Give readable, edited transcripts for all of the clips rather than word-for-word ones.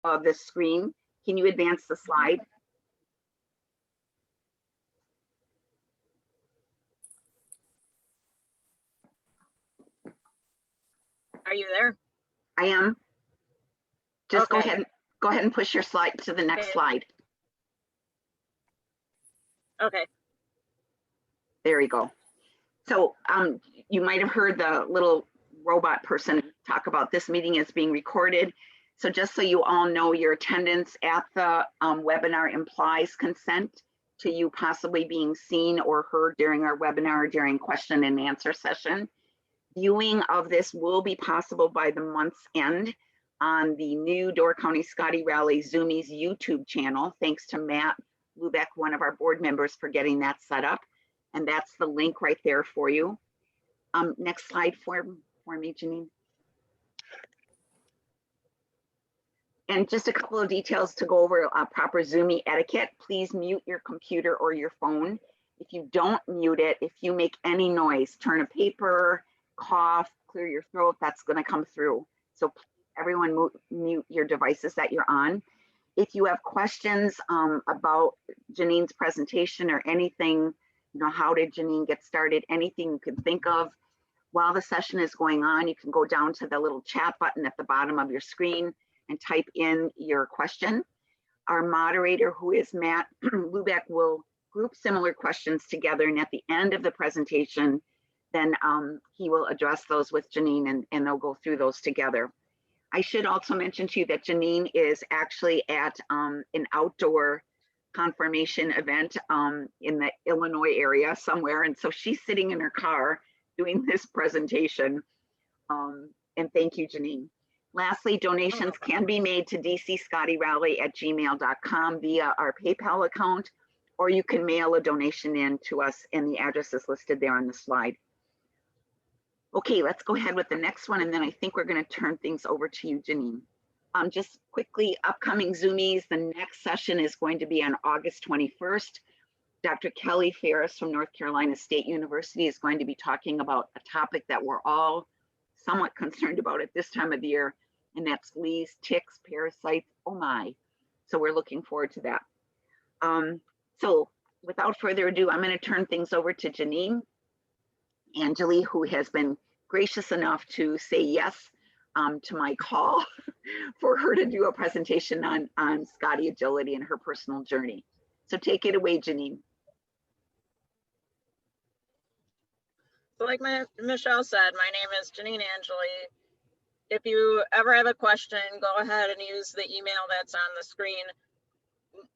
of the screen. Can you advance the slide? Are you there? I am. Just Okay. go ahead and push your slide to the next Okay. slide. Okay. There we go. So you might have heard the little robot person talk about this meeting is being recorded. So just so you all know, your attendance at the webinar implies consent to you possibly being seen or heard during our webinar during question and answer session. Viewing of this will be possible by the month's end on the new Door County Scottie Rally ZOOMIES YouTube channel. Thanks to Matt Lubeck, one of our board members, for getting that set up. And that's the link right there for you. Next slide for me, Jeanine. And just a couple of details to go over proper ZOOMIE etiquette. Please mute your computer or your phone. If you don't mute it, if you make any noise, turn a paper, cough, clear your throat, that's going to come through. So please, everyone mute your devices that you're on. If you have questions about Jeanine's presentation or anything, you know, how did Jeanine get started, anything you can think of while the session is going on, you can go down to the little chat button at the bottom of your screen and type in your question. Our moderator, who is Matt Lubeck, will group similar questions together, and at the end of the presentation, then he will address those with Jeanine, and they'll go through those together. I should also mention to you that Jeanine is actually at an outdoor confirmation event in the Illinois area somewhere, and so she's sitting in her car doing this presentation. And thank you, Jeanine. Lastly, donations can be made to dcscottierally@gmail.com via our PayPal account, or you can mail a donation in to us, and the address is listed there on the slide. Okay, let's go ahead with the next one, and then I think we're going to turn things over to you, Jeanine. Just quickly, upcoming ZOOMIES, the next session is going to be on August 21st. Dr. Kelly Ferris from North Carolina State University is going to be talking about a topic that we're all somewhat concerned about at this time of the year, and that's fleas, ticks, parasites, oh my. So we're looking forward to that. So without further ado, I'm going to turn things over to Jeanine Angeli, who has been gracious enough to say yes to my call for her to do a presentation on Scottie Agility and her personal journey. So take it away, Jeanine. So like Michelle said, my name is Jeanine Angeli. If you ever have a question, go ahead and use the email that's on the screen.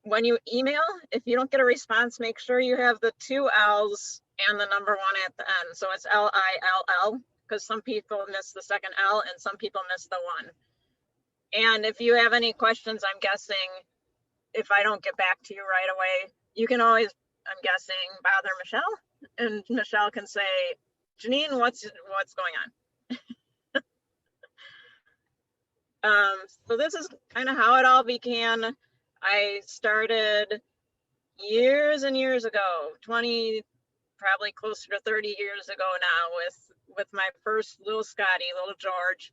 When you email, if you don't get a response, make sure you have the 2 L's and the number 1 at the end. So it's L-I-L-L, because some people miss the second L and some people miss the 1. And if you have any questions, I'm guessing if I don't get back to you right away, you can always, I'm guessing, bother Michelle, and Michelle can say, Jeanine, what's going on? So this is kind of how it all began. I started years and years ago, 20, probably closer to 30 years ago now, with my first little Scottie, little George.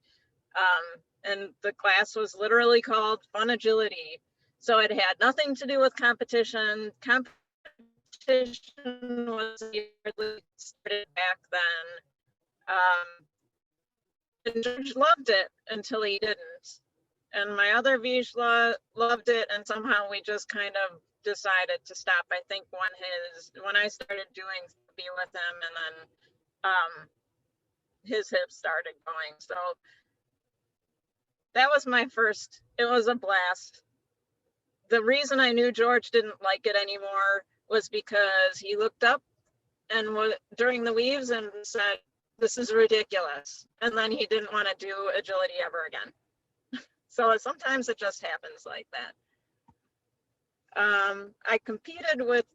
And the class was literally called Fun Agility. So it had nothing to do with competition. Competition was started back then. And George loved it until he didn't. And my other Vish loved it, and somehow we just kind of decided to stop. I think when I started doing therapy with him, and then his hips started going. So that was my first. It was a blast. The reason I knew George didn't like it anymore was because he looked up and during the weaves and said, "This is ridiculous," and then he didn't want to do agility ever again. So sometimes it just happens like that. I competed with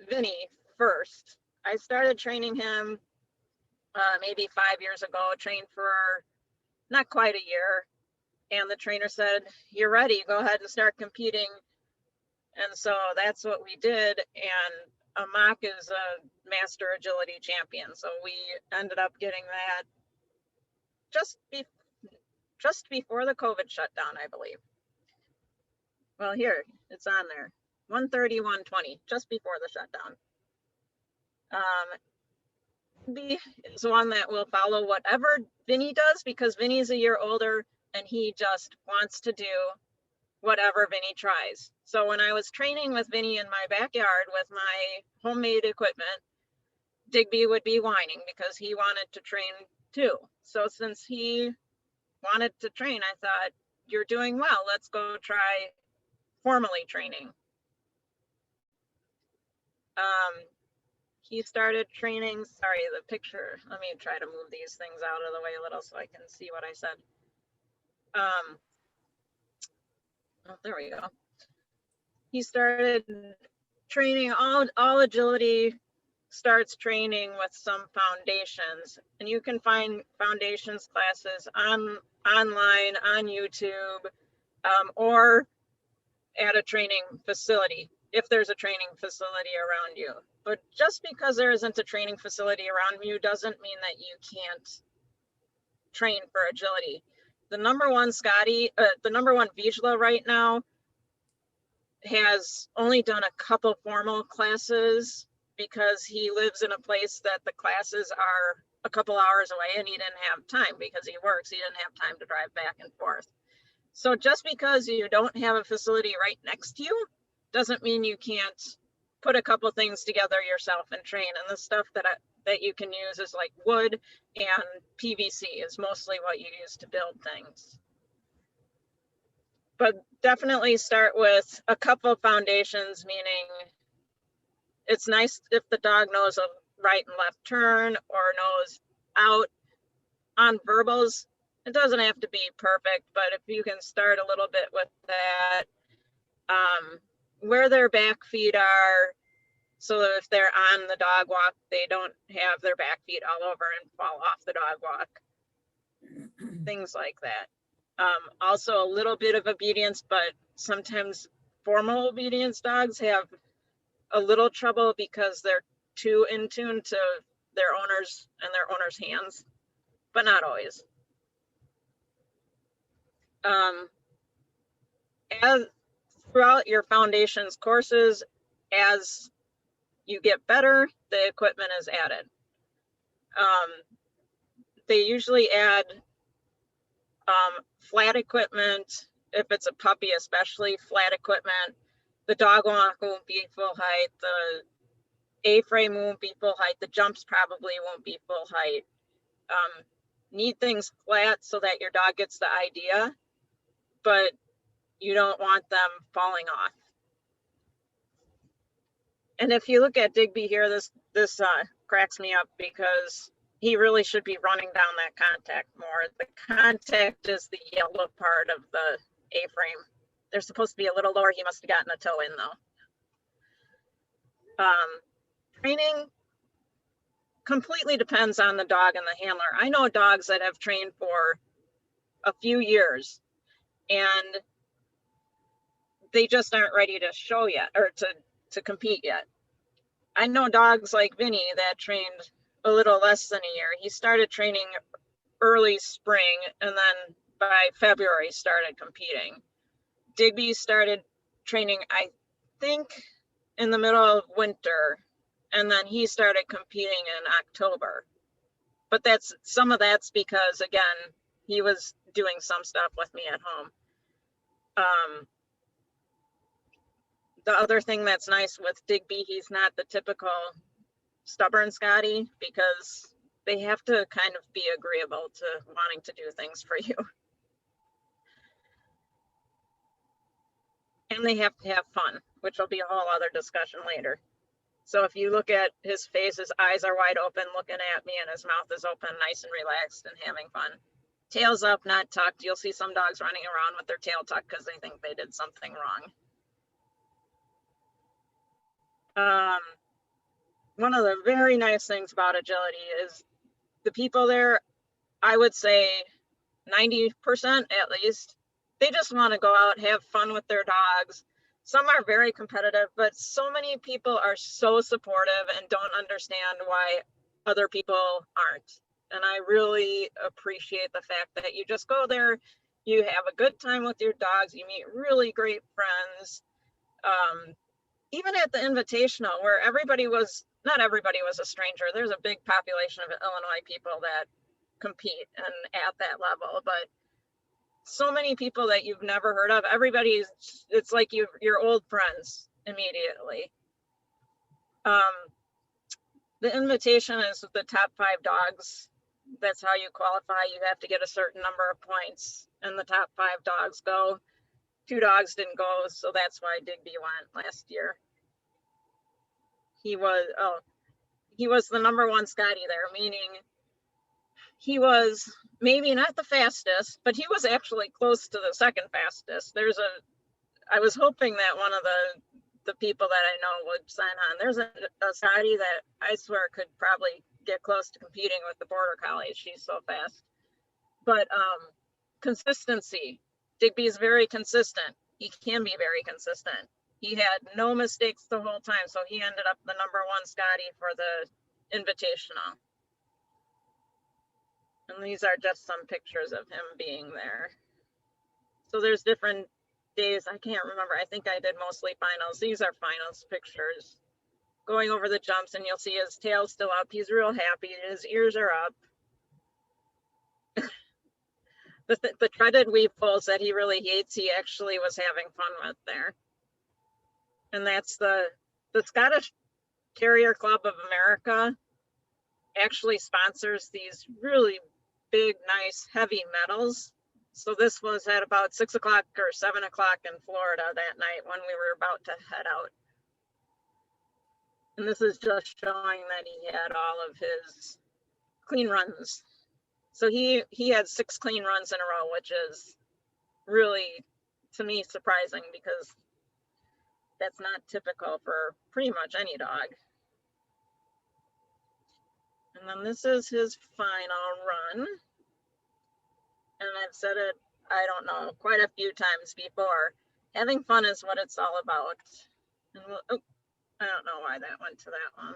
Vinny first. I started training him maybe 5 years ago, trained for not quite a year. And the trainer said, "You're ready, go ahead and start competing." And so that's what we did. And Amak is a master agility champion. So we ended up getting that just before the COVID shutdown, I believe. Well, here, it's on there. 130, 120, just before the shutdown. Digby is one that will follow whatever Vinny does, because Vinny's a year older and he just wants to do whatever Vinny tries. So when I was training with Vinny in my backyard with my homemade equipment, Digby would be whining because he wanted to train too. So since he wanted to train, I thought, you're doing well, let's go try formally training. He started training, sorry, the picture, let me try to move these things out of the way a little so I can see what I said. Oh, there we go. He started training, all agility starts training with some foundations, and you can find foundations classes online, on YouTube, or at a training facility, if there's a training facility around you. But just because there isn't a training facility around you doesn't mean that you can't train for agility. The number one Vizsla right now has only done a couple formal classes because he lives in a place that the classes are a couple hours away and he didn't have time because he works. He didn't have time to drive back and forth. So just because you don't have a facility right next to you doesn't mean you can't put a couple things together yourself and train. And the stuff that you can use is like wood and PVC is mostly what you use to build things. But definitely start with a couple foundations, meaning it's nice if the dog knows a right and left turn or knows out. On verbals, it doesn't have to be perfect, but if you can start a little bit with that, where their back feet are, so that if they're on the dog walk, they don't have their back feet all over and fall off the dog walk, things like that. Also a little bit of obedience, but sometimes formal obedience dogs have a little trouble because they're too in tune to their owners and their owners' hands, but not always. As throughout your foundations courses, as you get better, the equipment is added. They usually add flat equipment. If it's a puppy, especially flat equipment. The dog walk won't be full height. The A-frame won't be full height. The jumps probably won't be full height. Need things flat so that your dog gets the idea, but you don't want them falling off. And if you look at Digby here, this cracks me up because he really should be running down that contact more. The contact is the yellow part of the A-frame. They're supposed to be a little lower. He must have gotten a toe in though. Training completely depends on the dog and the handler. I know dogs that have trained for a few years and they just aren't ready to show yet or to compete yet. I know dogs like Vinny that trained a little less than a year. He started training early spring and then by February started competing. Digby started training, I think, in the middle of winter, and then he started competing in October. But some of that's because, again, he was doing some stuff with me at home. The other thing that's nice with Digby, he's not the typical stubborn Scottie because they have to kind of be agreeable to wanting to do things for you. And they have to have fun, which will be a whole other discussion later. So if you look at his face, his eyes are wide open looking at me and his mouth is open, nice and relaxed and having fun. Tail's up, not tucked. You'll see some dogs running around with their tail tucked because they think they did something wrong. One of the very nice things about agility is the people there, I would say 90% at least, they just want to go out, have fun with their dogs. Some are very competitive, but so many people are so supportive and don't understand why other people aren't. And I really appreciate the fact that you just go there, You have a good time with your dogs. You meet really great friends. Even at the Invitational, where not everybody was a stranger. There's a big population of Illinois people that compete and at that level, but so many people that you've never heard of. It's like you're old friends immediately. The invitation is the top 5 dogs. That's how you qualify. You have to get a certain number of points, and the top 5 dogs go. 2 dogs didn't go, so that's why Digby went last year. He was the number 1 Scottie there, meaning he was maybe not the fastest, but he was actually close to the second fastest. I was hoping that one of the people that I know would sign on. There's a Scottie that I swear could probably get close to competing with the Border Collie. She's so fast. But consistency. Digby is very consistent. He can be very consistent. He had no mistakes the whole time, so he ended up the number 1 Scottie for the Invitational. And these are just some pictures of him being there. So there's different days. I can't remember. I think I did mostly finals. These are finals pictures. Going over the jumps, and you'll see his tail still up. He's real happy. His ears are up. The treaded weave poles that he really hates, he actually was having fun with there. And that's the Scottish Terrier Club of America actually sponsors these really big, nice, heavy medals. So this was at about 6 o'clock or 7 o'clock in Florida that night when we were about to head out. And this is just showing that he had all of his clean runs. So he had 6 clean runs in a row, which is really, to me, surprising because that's not typical for pretty much any dog. And then this is his final run. And I've said it, I don't know, quite a few times before. Having fun is what it's all about. And I don't know why that went to that one.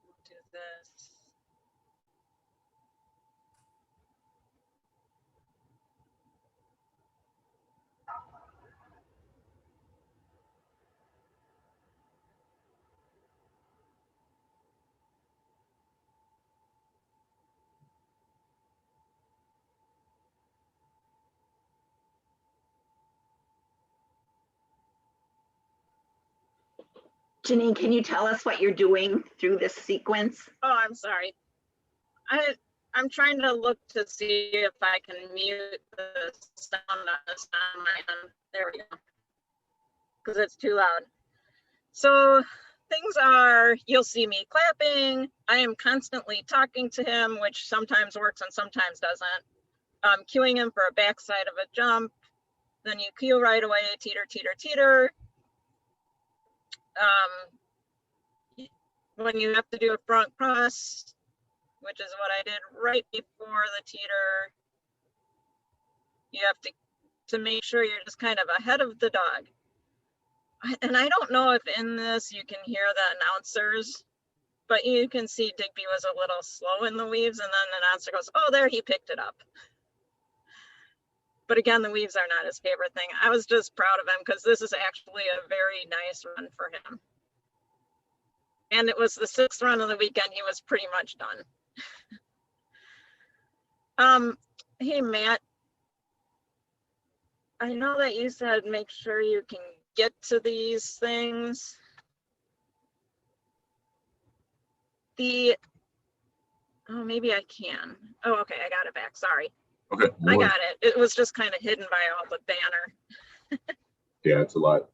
We'll do this. Jeanine, can you tell us what you're doing through this sequence? Oh, I'm sorry. I'm trying to look to see if I can mute the sound on my end. There we go. Because it's too loud. So things are, you'll see me clapping. I am constantly talking to him, which sometimes works and sometimes doesn't. Cueing him for a backside of a jump. Then you cue right away, teeter, teeter, teeter. When you have to do a front cross, which is what I did right before the teeter, you have to make sure you're just kind of ahead of the dog. And I don't know if in this you can hear the announcers, but you can see Digby was a little slow in the weaves, and then the announcer goes, oh, there, he picked it up. But again, the weaves are not his favorite thing. I was just proud of him because this is actually a very nice run for him. And it was the 6th run of the weekend. He was pretty much done. Hey, Matt, I know that you said make sure you can get to these things. Oh, maybe I can. Oh, okay, I got it back, sorry. Okay. I got it. It was just kind of hidden by all the banner. Yeah, it's a lot.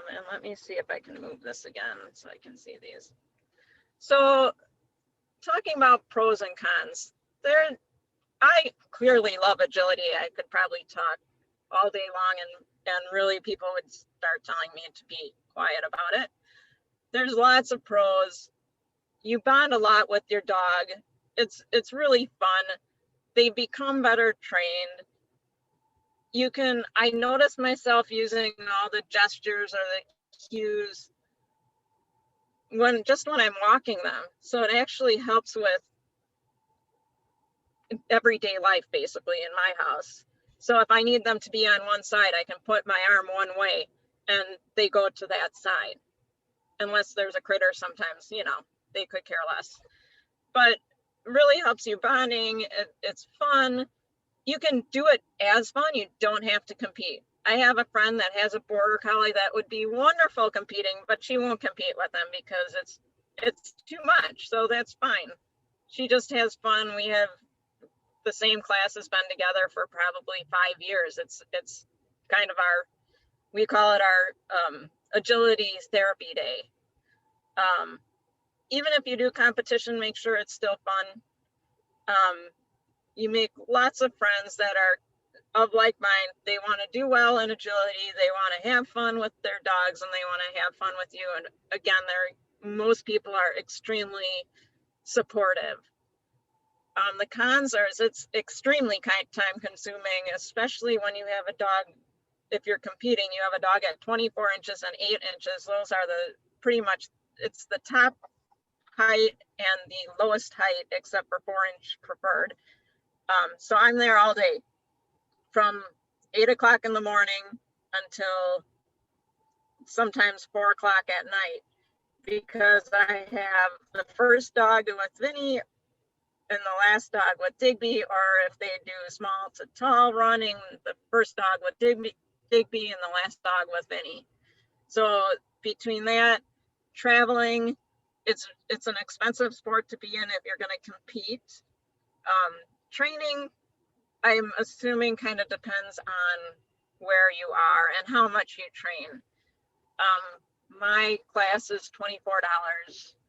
And let me see if I can move this again so I can see these. So talking about pros and cons, I clearly love agility. I could probably talk all day long and really people would start telling me to be quiet about it. There's lots of pros. You bond a lot with your dog. It's really fun. They become better trained. I notice myself using all the gestures or the cues when I'm walking them. So it actually helps with everyday life, basically, in my house. So if I need them to be on one side, I can put my arm one way and they go to that side. Unless there's a critter, sometimes, you know, they could care less. But really helps you bonding. It's fun. You can do it as fun. You don't have to compete. I have a friend that has a border collie that would be wonderful competing, but she won't compete with them because it's too much. So that's fine. She just has fun. We have the same class has been together for probably 5 years. It's kind of we call it our agility therapy day. Even if you do competition, make sure it's still fun. You make lots of friends that are of like mind. They want to do well in agility. They want to have fun with their dogs, and they want to have fun with you. And again, most people are extremely supportive. The cons are it's extremely time consuming, especially when you have a dog. If you're competing, you have a dog at 24 inches and 8 inches. Those are pretty much, it's the top height and the lowest height except for 4-inch preferred. So I'm there all day from 8 o'clock in the morning until sometimes 4 o'clock at night, because I have the first dog with Vinny and the last dog with Digby, or if they do small to tall running, the first dog with Digby and the last dog with Vinny. So between that, traveling, it's an expensive sport to be in if you're going to compete. Training, I'm assuming, kind of depends on where you are and how much you train. My class is $24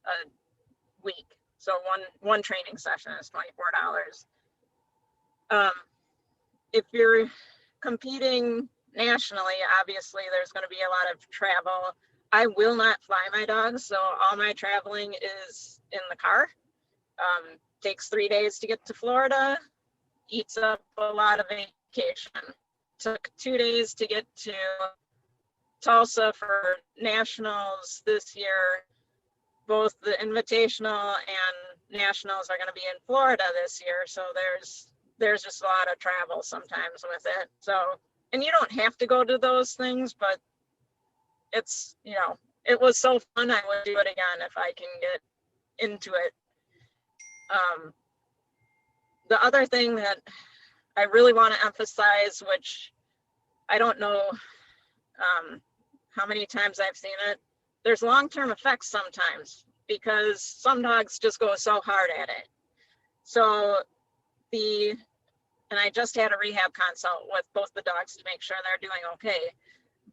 a week. So one training session is $24. If you're competing nationally, obviously there's going to be a lot of travel. I will not fly my dogs, so all my traveling is in the car. Takes 3 days to get to Florida, eats up a lot of vacation. Took 2 days to get to Tulsa for nationals this year. Both the invitational and nationals are going to be in Florida this year, so there's just a lot of travel sometimes with it. So, and you don't have to go to those things, but it's, you know, it was so fun. I would do it again if I can get into it. The other thing that I really want to emphasize, which I don't know how many times I've seen it, there's long-term effects sometimes because some dogs just go so hard at it. So and I just had a rehab consult with both the dogs to make sure they're doing okay.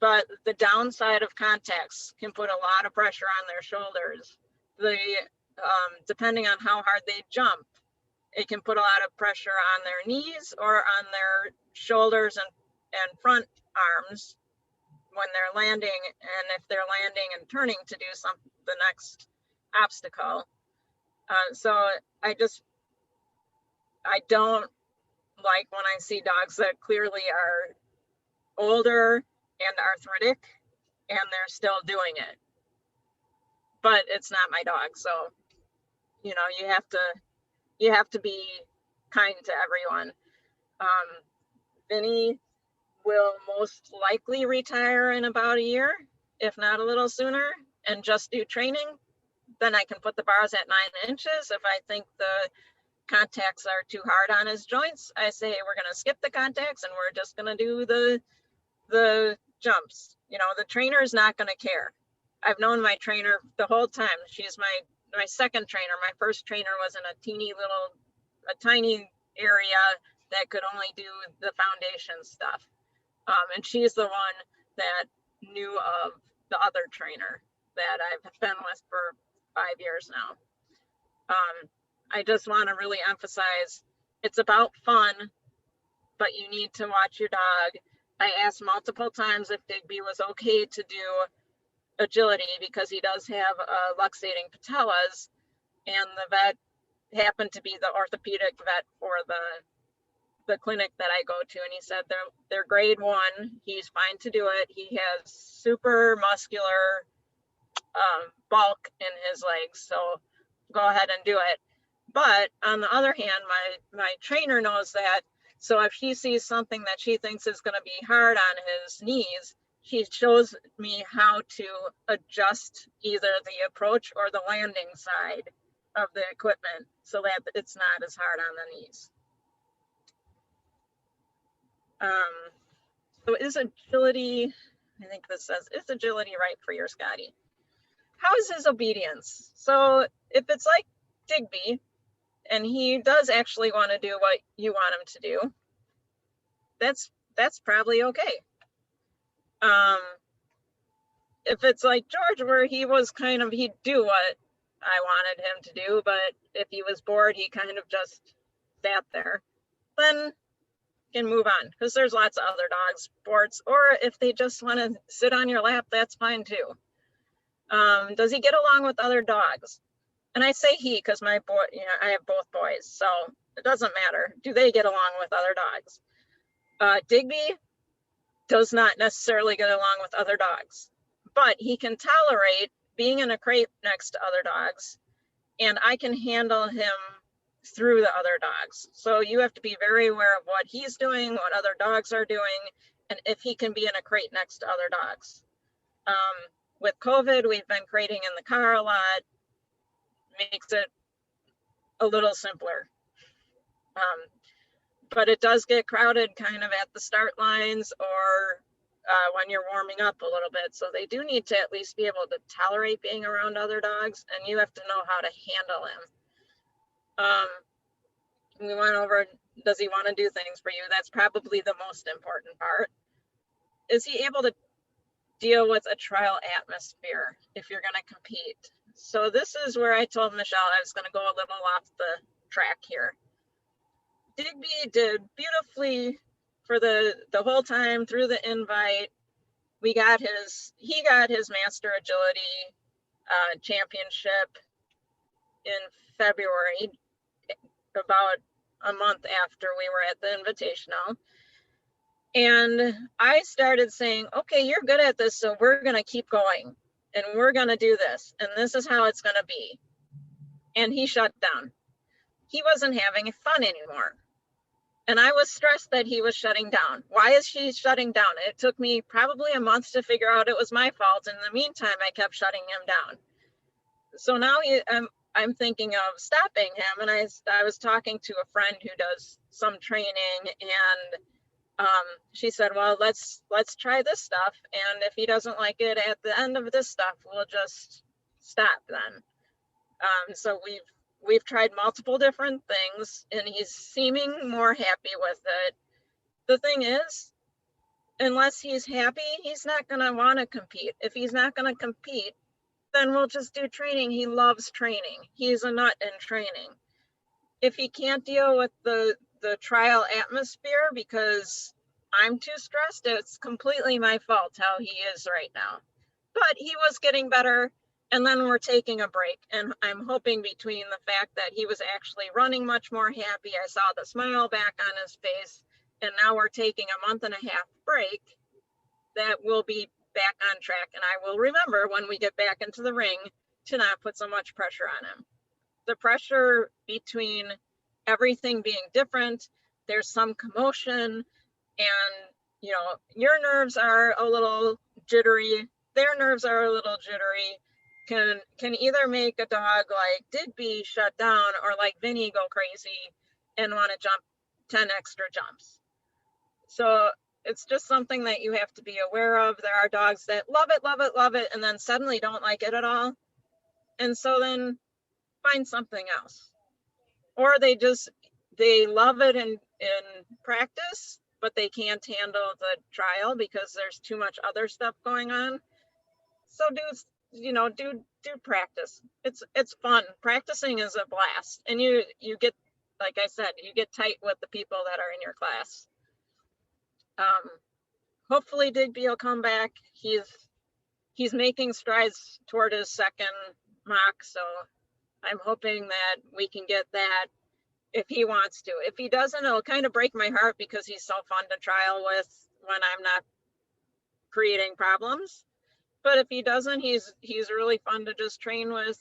But the downside of contacts can put a lot of pressure on their shoulders. Depending on how hard they jump, it can put a lot of pressure on their knees or on their shoulders and front arms when they're landing, and if they're landing and turning to do the next obstacle. So I don't like when I see dogs that clearly are older and arthritic and they're still doing it. But it's not my dog, so you know, you have to be kind to everyone. Vinny will most likely retire in about a year, if not a little sooner, and just do training. Then I can put the bars at 9 inches. If I think the contacts are too hard on his joints, I say we're going to skip the contacts and we're just going to do the jumps. You know, the trainer is not going to care. I've known my trainer the whole time. She's my second trainer. My first trainer was in a tiny area that could only do the foundation stuff. And she's the one that knew of the other trainer that I've been with for 5 years now. I just want to really emphasize it's about fun, but you need to watch your dog. I asked multiple times if Digby was okay to do agility because he does have luxating patellas, and the vet happened to be the orthopedic vet for the clinic that I go to, and he said they're grade 1. He's fine to do it. He has super muscular bulk in his legs. So go ahead and do it. But on the other hand, my trainer knows that. So if she sees something that she thinks is going to be hard on his knees, she shows me how to adjust either the approach or the landing side of the equipment so that it's not as hard on the knees. So is agility, I think this says, is agility right for your Scottie? How is his obedience? So if it's like Digby, and he does actually want to do what you want him to do, that's probably okay. If it's like George, where he was kind of, he'd do what I wanted him to do, but if he was bored, he kind of just sat there, then can move on, because there's lots of other dog sports. Or if they just want to sit on your lap, that's fine too. Does he get along with other dogs? And I say he because my boy, you know, I have both boys, so it doesn't matter. Do they get along with other dogs? Digby does not necessarily get along with other dogs, but he can tolerate being in a crate next to other dogs, and I can handle him through the other dogs. So you have to be very aware of what he's doing, what other dogs are doing, and if he can be in a crate next to other dogs. With COVID, we've been crating in the car a lot, makes it a little simpler. But it does get crowded kind of at the start lines or when you're warming up a little bit. So they do need to at least be able to tolerate being around other dogs, and you have to know how to handle him. We went over, does he want to do things for you? That's probably the most important part. Is he able to deal with a trial atmosphere if you're going to compete? So this is where I told Michelle I was going to go a little off the track here. Digby did beautifully for the whole time through the invite. He got his Master Agility championship in February, about a month after we were at the Invitational. And I started saying, okay, you're good at this, so we're going to keep going and we're going to do this. And this is how it's going to be. And he shut down. He wasn't having fun anymore. And I was stressed that he was shutting down. Why is he shutting down? It took me probably a month to figure out it was my fault. In the meantime, I kept shutting him down. So now I'm thinking of stopping him. And I was talking to a friend who does some training, and she said, well, let's try this stuff. And if he doesn't like it at the end of this stuff, we'll just stop then. So we've tried multiple different things, and he's seeming more happy with it. The thing is, unless he's happy, he's not going to want to compete. If he's not going to compete, then we'll just do training. He loves training. He's a nut in training. If he can't deal with the trial atmosphere because I'm too stressed, it's completely my fault how he is right now. But he was getting better. And then we're taking a break, and I'm hoping between the fact that he was actually running much more happy, I saw the smile back on his face, and now we're taking a month-and-a-half break, that we'll be back on track. And I will remember when we get back into the ring to not put so much pressure on him. The pressure between everything being different, there's some commotion, and you know, your nerves are a little jittery, their nerves are a little jittery. Can either make a dog like Digby shut down, or like Vinny go crazy and want to jump 10 extra jumps. So it's just something that you have to be aware of. There are dogs that love it, love it, love it, and then suddenly don't like it at all. And so then find something else. Or they love it in practice, but they can't handle the trial because there's too much other stuff going on. So do practice. It's fun. Practicing is a blast, and you get, like I said, you get tight with the people that are in your class. Hopefully Digby will come back. He's making strides toward his second mock, so I'm hoping that we can get that if he wants to. If he doesn't, it'll kind of break my heart because he's so fun to trial with when I'm not creating problems. but if he doesn't, he's really fun to just train with.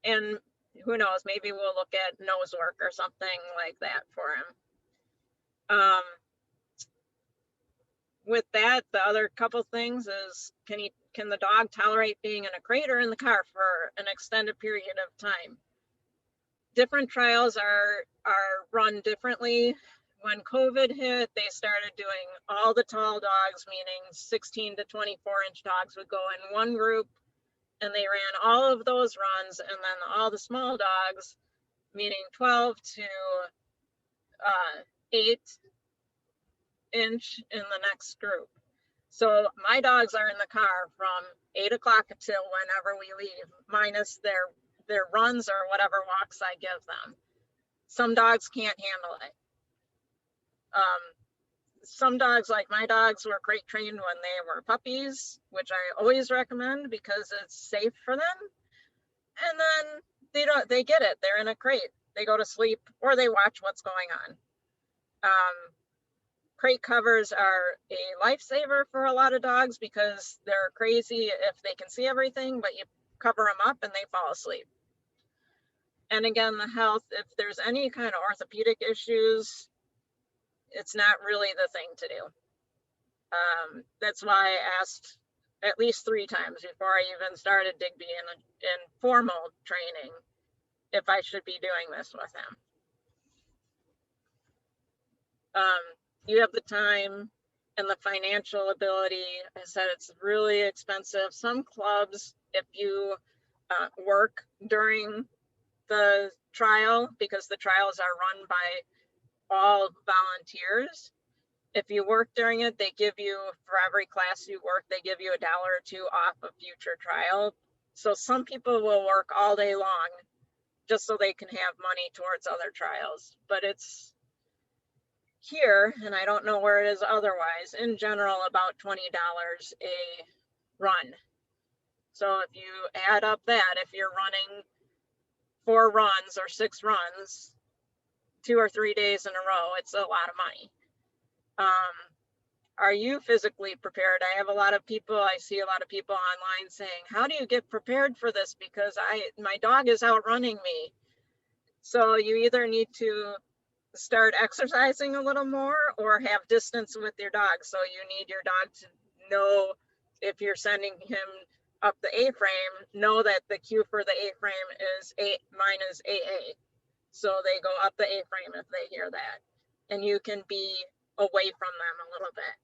And who knows, maybe we'll look at nose work or something like that for him. With that, the other couple things is, can the dog tolerate being in a crate or in the car for an extended period of time? Different trials are run differently. When COVID hit, they started doing all the tall dogs, meaning 16 to 24-inch dogs would go in one group, and they ran all of those runs, and then all the small dogs, meaning 12 to 8-inch in the next group. So my dogs are in the car from 8 o'clock until whenever we leave, minus their runs or whatever walks I give them. Some dogs can't handle it. Some dogs, like my dogs, were crate trained when they were puppies, which I always recommend because it's safe for them. And then they get it. They're in a crate. They go to sleep or they watch what's going on. Crate covers are a lifesaver for a lot of dogs because they're crazy if they can see everything, but you cover them up and they fall asleep. And again, the health, if there's any kind of orthopedic issues, it's not really the thing to do. That's why I asked at least 3 times before I even started Digby in formal training if I should be doing this with him. You have the time and the financial ability. I said it's really expensive. Some clubs, if you work during the trial, because the trials are run by all volunteers, if you work during it, they give you, for every class you work, they give you $1 or $2 off a future trial. So some people will work all day long just so they can have money towards other trials. But it's here, and I don't know where it is otherwise, in general, about $20 a run. So if you add up that, if you're running 4 runs or 6 runs, 2 or 3 days in a row, it's a lot of money. Are you physically prepared? I have a lot of people, I see a lot of people online saying, how do you get prepared for this? Because my dog is outrunning me. So you either need to start exercising a little more or have distance with your dog. So you need your dog to know, if you're sending him up the A-frame, know that the cue for the A-frame is mine is AA. So they go up the A-frame if they hear that. And you can be away from them a little bit.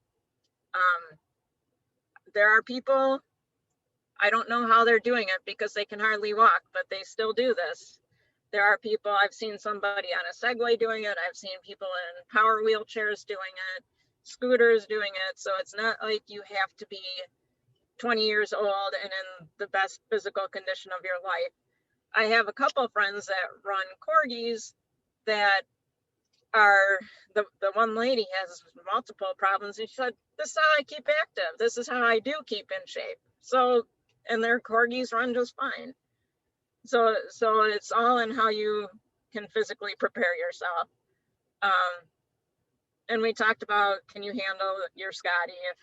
There are people, I don't know how they're doing it because they can hardly walk, but they still do this. There are people, I've seen somebody on a Segway doing it. I've seen people in power wheelchairs doing it, scooters doing it. So it's not like you have to be 20 years old and in the best physical condition of your life. I have a couple of friends that run corgis that are, the one lady has multiple problems. And she said, this is how I keep active. This is how I do keep in shape. So, and their corgis run just fine. So it's all in how you can physically prepare yourself. And we talked about, can you handle your Scottie if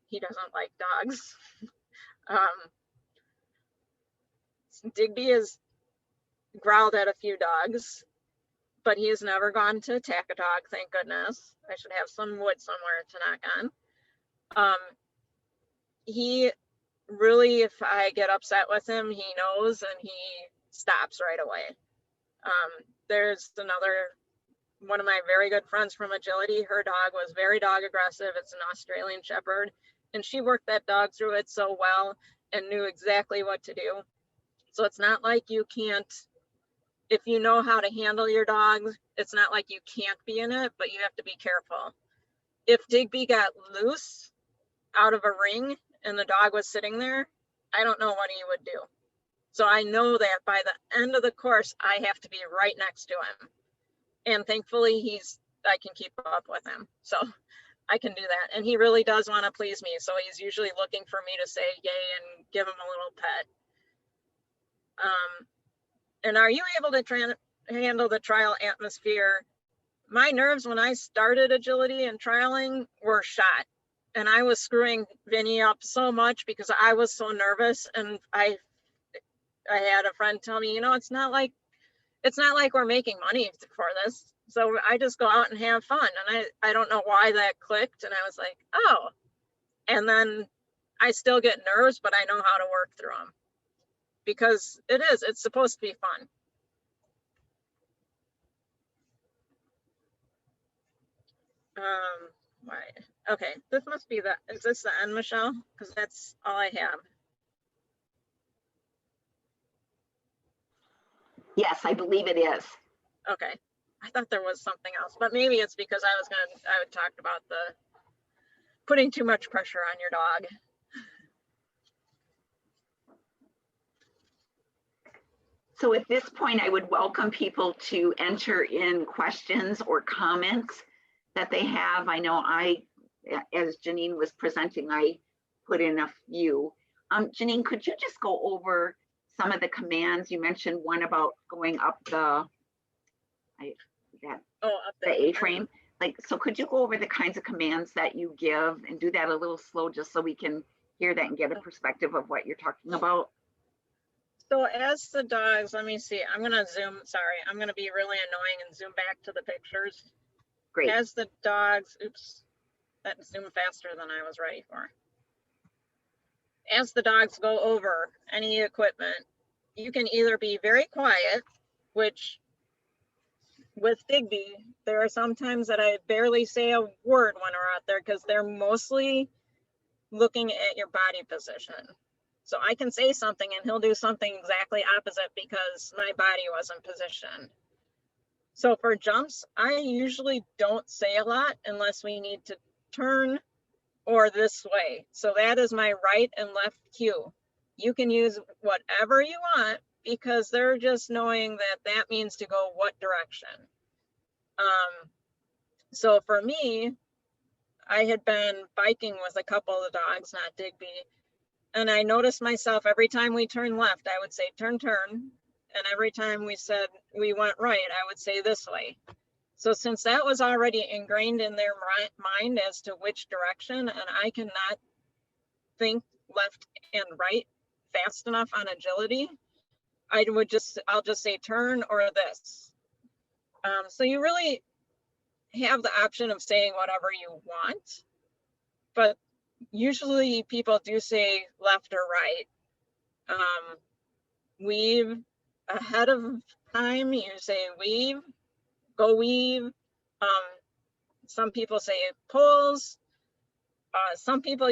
he doesn't like dogs? Digby has growled at a few dogs, but he has never gone to attack a dog, thank goodness. I should have some wood somewhere to knock on. He really, if I get upset with him, he knows and he stops right away. There's one of my very good friends from Agility. Her dog was very dog aggressive. It's an Australian Shepherd, and she worked that dog through it so well and knew exactly what to do. So it's not like you can't, if you know how to handle your dog, it's not like you can't be in it, but you have to be careful. If Digby got loose out of a ring and the dog was sitting there, I don't know what he would do. So I know that by the end of the course, I have to be right next to him. And thankfully I can keep up with him. So I can do that. And he really does want to please me. So he's usually looking for me to say yay and give him a little pet. And are you able to handle the trial atmosphere? My nerves when I started Agility and trialing were shot and I was screwing Vinny up so much because I was so nervous. And I had a friend tell me, you know, it's not like we're making money for this. So I just go out and have fun. And I don't know why that clicked. And I was like, oh, and then I still get nerves, but I know how to work through them because it's supposed to be fun. Right. Okay, this must be is this the end, Michelle? Because that's all I have. Yes, I believe it is. Okay, I thought there was something else, but maybe it's because I would talk about the putting too much pressure on your dog. So at this point, I would welcome people to enter in questions or comments that they have. I know as Jeanine was presenting, I put in a few. Jeanine, could you just go over some of the commands? You mentioned one about going up the A-frame. So could you go over the kinds of commands that you give and do that a little slow just so we can hear that and get a perspective of what you're talking about? So as the dogs, let me see, I'm gonna zoom, sorry, I'm gonna be really annoying and zoom back to the pictures. Great. As the dogs, oops, that zoomed faster than I was ready for. As the dogs go over any equipment, you can either be very quiet, which with Digby, there are some times that I barely say a word when we're out there because they're mostly looking at your body position. So I can say something and he'll do something exactly opposite because my body wasn't positioned. So for jumps, I usually don't say a lot unless we need to turn or this way. So that is my right and left cue. You can use whatever you want because they're just knowing that that means to go what direction. So for me, I had been biking with a couple of the dogs, not Digby, and I noticed myself every time we turned left, I would say turn, turn. And every time we said we went right, I would say this way. So since that was already ingrained in their mind as to which direction, and I cannot think left and right fast enough on agility, I'll just say turn or this. So you really have the option of saying whatever you want, but usually people do say left or right. Weave ahead of time, you say weave, go weave. Some people say pulls. Some people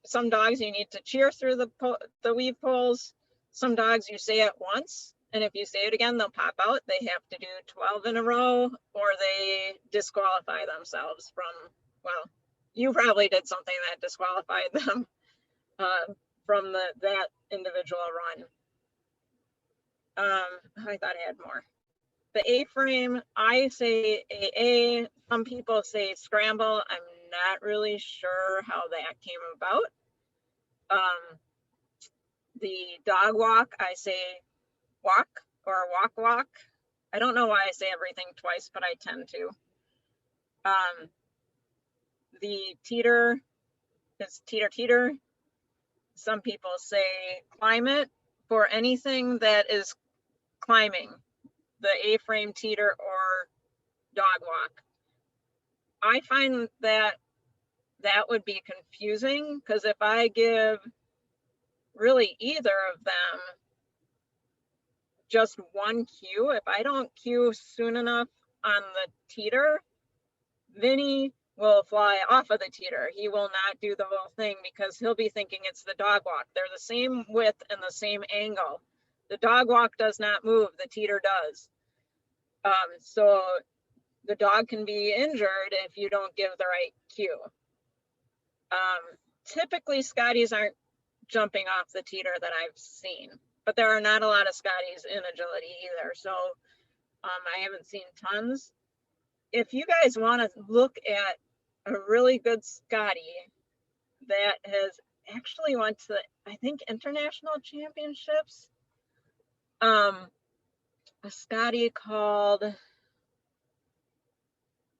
some dogs you need to cheer through the weave pulls. Some dogs you say it once, and if you say it again, they'll pop out. They have to do 12 in a row or they disqualify themselves from, well, you probably did something that disqualified them from that individual run. I thought I had more. The A-frame, I say AA, some people say scramble. I'm not really sure how that came about. The dog walk, I say walk or walk walk. I don't know why I say everything twice, but I tend to. The teeter is teeter teeter. Some people say climb it for anything that is climbing, the A-frame, teeter, or dog walk. I find that would be confusing because if I give really either of them just one cue, if I don't cue soon enough on the teeter, Vinny will fly off of the teeter. He will not do the whole thing because he'll be thinking it's the dog walk. They're the same width and the same angle. The dog walk does not move, the teeter does. So the dog can be injured if you don't give the right cue. Typically, Scotties aren't jumping off the teeter that I've seen, but there are not a lot of Scotties in agility either. So I haven't seen tons. If you guys want to look at a really good Scottie that has actually went to, I think, international championships, a Scottie called,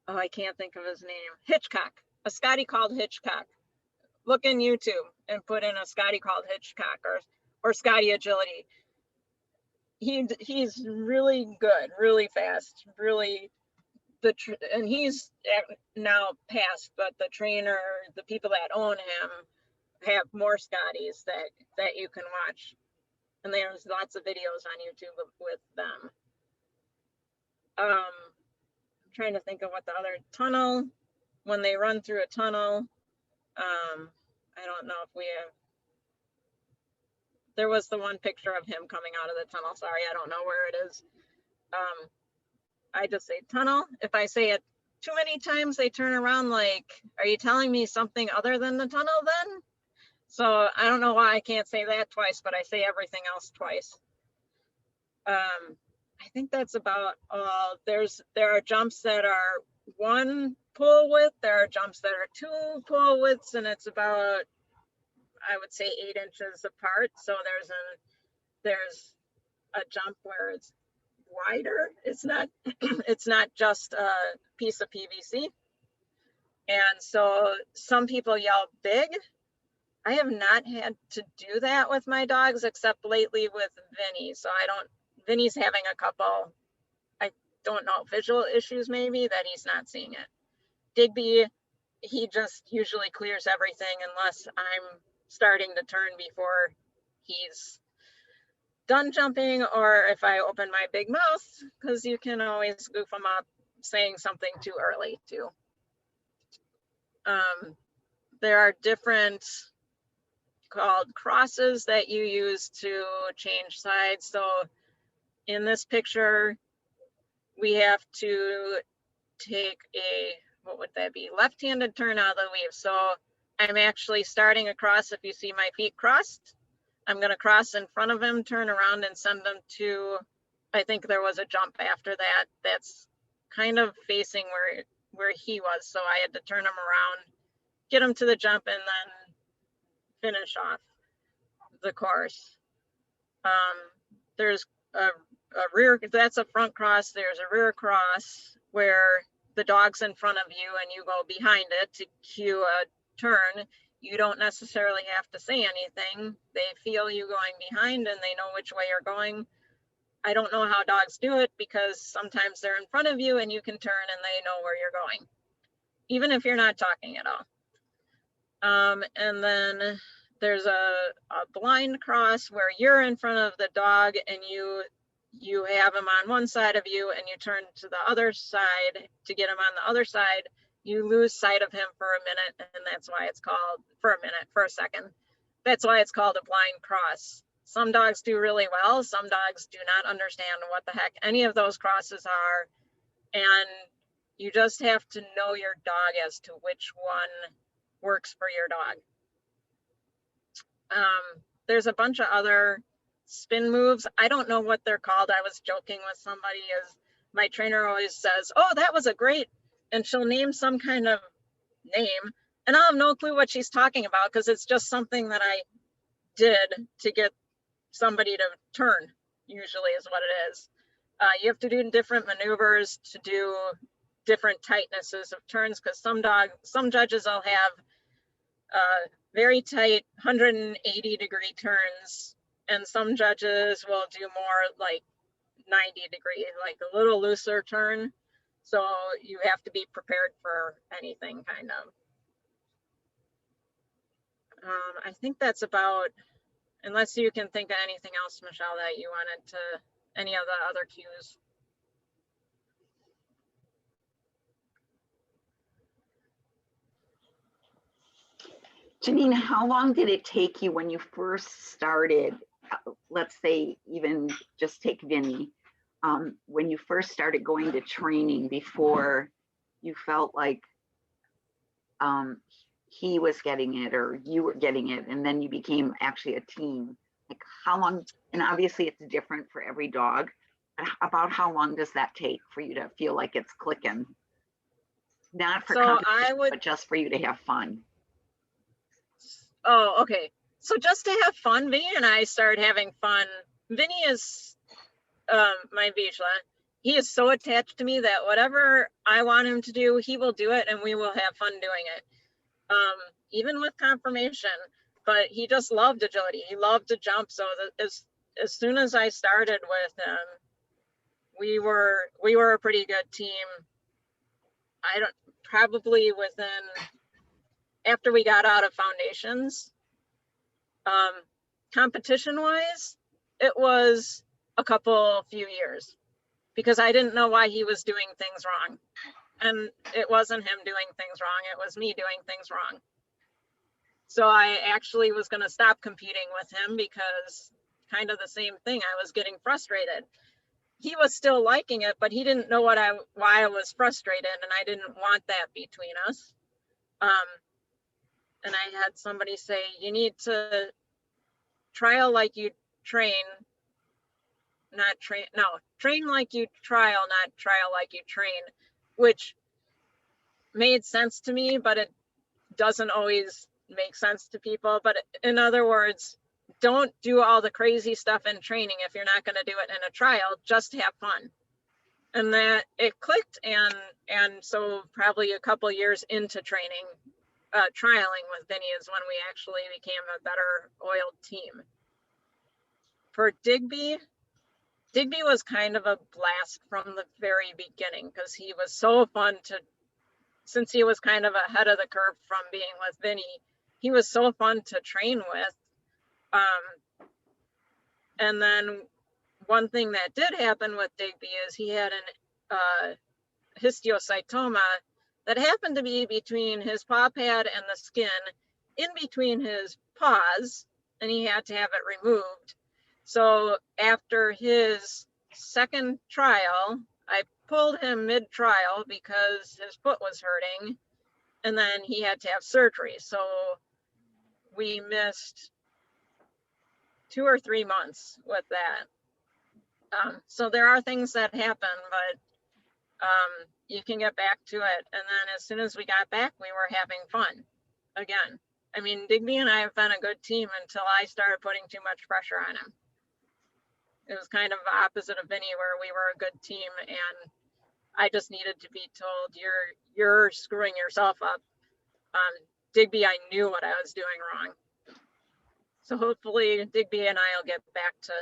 oh, I can't think of his name, Hitchcock. a Scottie called Hitchcock. Look in YouTube and put in a Scottie called Hitchcock or Scottie Agility. He's really good, really fast, really and he's now passed, but the trainer, the people that own him have more Scotties that you can watch. And there's lots of videos on YouTube with them. I'm trying to think of what the other tunnel, when they run through a tunnel, I don't know if we have, there was the one picture of him coming out of the tunnel. Sorry, I don't know where it is. I just say tunnel. If I say it too many times, they turn around like, are you telling me something other than the tunnel then? So I don't know why I can't say that twice, but I say everything else twice. I think that's about all. There are jumps that are 1 pull width, there are jumps that are 2 pull widths, and it's about, I would say 8 inches apart. So there's a jump where it's wider. It's not it's not just a piece of PVC. And so some people yell big. I have not had to do that with my dogs except lately with Vinny. So Vinny's having a couple, I don't know, visual issues maybe that he's not seeing it. Digby, he just usually clears everything unless I'm starting to turn before he's done jumping, or if I open my big mouth, because you can always goof them up saying something too early too. There are different called crosses that you use to change sides. So in this picture, we have to take a, what would that be? Left-handed turn out of the weave. So I'm actually starting across. If you see my feet crossed, I'm going to cross in front of him, turn around and send them to, I think there was a jump after that. That's kind of facing where he was. So I had to turn him around, get him to the jump, and then finish off the course. There's a rear, that's a front cross. There's a rear cross where the dog's in front of you and you go behind it to cue a turn. You don't necessarily have to say anything. They feel you going behind and they know which way you're going. I don't know how dogs do it because sometimes they're in front of you and you can turn and they know where you're going, even if you're not talking at all. And then there's a blind cross where you're in front of the dog and you have him on one side of you and you turn to the other side to get him on the other side. You lose sight of him for a minute, and that's why it's called, for a second. That's why it's called a blind cross. Some dogs do really well. Some dogs do not understand what the heck any of those crosses are. And you just have to know your dog as to which one works for your dog. There's a bunch of other spin moves. I don't know what they're called. I was joking with somebody, as my trainer always says, oh, that was a great, and she'll name some kind of name and I'll have no clue what she's talking about because it's just something that I did to get somebody to turn, usually is what it is. You have to do different maneuvers to do different tightnesses of turns, because some judges will have very tight 180-degree turns, and some judges will do more like 90-degree, like a little looser turn. So you have to be prepared for anything, kind of. I think that's about, unless you can think of anything else, Michelle, that you wanted to, any of the other cues. Jeanine, how long did it take you when you first started, let's say even just take Vinny, when you first started going to training, before you felt like he was getting it or you were getting it, and then you became actually a team? Like how long, and obviously it's different for every dog, about how long does that take for you to feel like it's clicking? Not for competition, but just for you to have fun. Oh, okay. So just to have fun, Vinny and I started having fun. Vinny is my Vizsla. he is so attached to me that whatever I want him to do, he will do it, and we will have fun doing it. Even with conformation, but he just loved agility. He loved to jump. So as soon as I started with him, we were a pretty good team. Probably within, after we got out of foundations, competition wise, it was a few years, because I didn't know why he was doing things wrong. And it wasn't him doing things wrong, it was me doing things wrong. So I actually was going to stop competing with him, because kind of the same thing, I was getting frustrated. He was still liking it, but he didn't know why I was frustrated, and I didn't want that between us. And I had somebody say, you need to trial like you train, train like you trial, not trial like you train, which made sense to me, but it doesn't always make sense to people. But in other words, don't do all the crazy stuff in training if you're not going to do it in a trial. Just have fun. And that it clicked, and so probably a couple years into training, trialing with Vinny is when we actually became a better oiled team. For Digby was kind of a blast from the very beginning, because he was so fun since he was kind of ahead of the curve from being with Vinny, he was so fun to train with. And then one thing that did happen with Digby is he had an histiocytoma that happened to be between his paw pad and the skin, in between his paws, and he had to have it removed. So after his second trial, I pulled him mid-trial because his foot was hurting, and then he had to have surgery. So we missed 2 or 3 months with that. So there are things that happen, but you can get back to it. And then as soon as we got back, we were having fun again. I mean, Digby and I have been a good team until I started putting too much pressure on him. It was kind of the opposite of Vinny, where we were a good team and I just needed to be told, you're screwing yourself up. Digby, I knew what I was doing wrong. So hopefully Digby and I will get back to